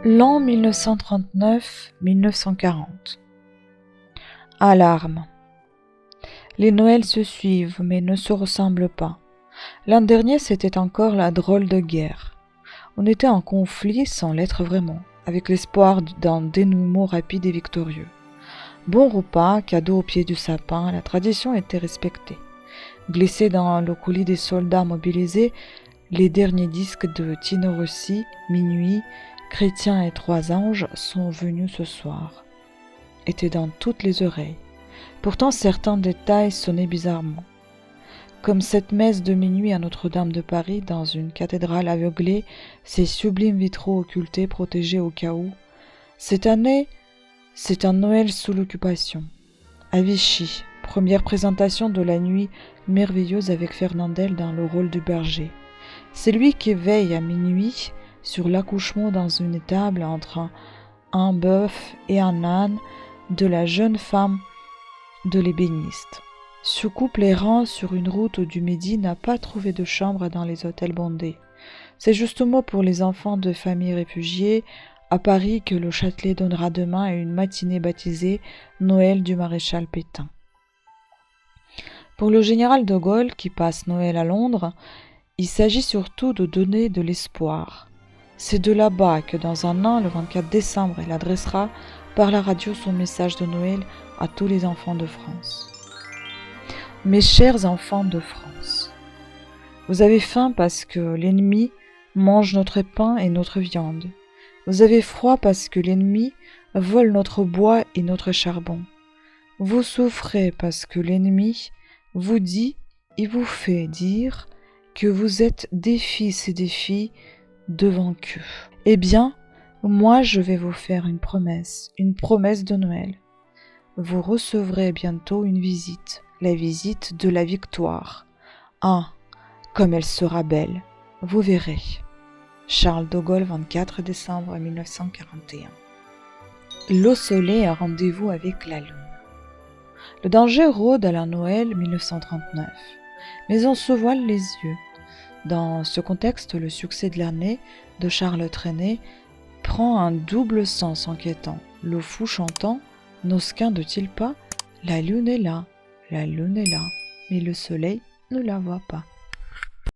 L'an 1939-1940. Alarme. Les Noëls se suivent mais ne se ressemblent pas. L'an dernier, c'était encore la drôle de guerre. On était en conflit sans l'être vraiment, avec l'espoir d'un dénouement rapide et victorieux. Bon repas, cadeau au pied du sapin, la tradition était respectée. Glissés dans le coulis des soldats mobilisés, les derniers disques de Tino Rossi, Minuit, Chrétien et Trois anges sont venus ce soir. Étaient dans toutes les oreilles. Pourtant certains détails sonnaient bizarrement. Comme cette messe de minuit à Notre-Dame de Paris, dans une cathédrale aveuglée, ses sublimes vitraux occultés, protégés au cas où. Cette année, c'est un Noël sous l'occupation. À Vichy, première présentation de la nuit merveilleuse avec Fernandel dans le rôle du berger. C'est lui qui veille à minuit sur l'accouchement dans une étable entre un bœuf et un âne de la jeune femme de l'ébéniste. Ce couple errant sur une route du Midi n'a pas trouvé de chambre dans les hôtels bondés. C'est justement pour les enfants de familles réfugiées à Paris que le Châtelet donnera demain une matinée baptisée Noël du maréchal Pétain. Pour le général de Gaulle, qui passe Noël à Londres, il s'agit surtout de donner de l'espoir. C'est de là-bas que dans un an, le 24 décembre, il adressera par la radio son message de Noël à tous les enfants de France. Mes chers enfants de France, vous avez faim parce que l'ennemi mange notre pain et notre viande. Vous avez froid parce que l'ennemi vole notre bois et notre charbon. Vous souffrez parce que l'ennemi vous dit et vous fait dire que vous êtes des fils et des filles de vaincus. Eh bien, moi je vais vous faire une promesse de Noël. Vous recevrez bientôt une visite, la visite de la victoire. Ah, comme elle sera belle, vous verrez. Charles de Gaulle, 24 décembre 1941. Le soleil a rendez-vous avec la lune. Le danger rôde à la Noël 1939, mais on se voile les yeux. Dans ce contexte, le succès de l'année de Charles Trenet prend un double sens inquiétant. Le fou chantant « N'osquinde-t-il pas ? La lune est là, mais le soleil ne la voit pas ».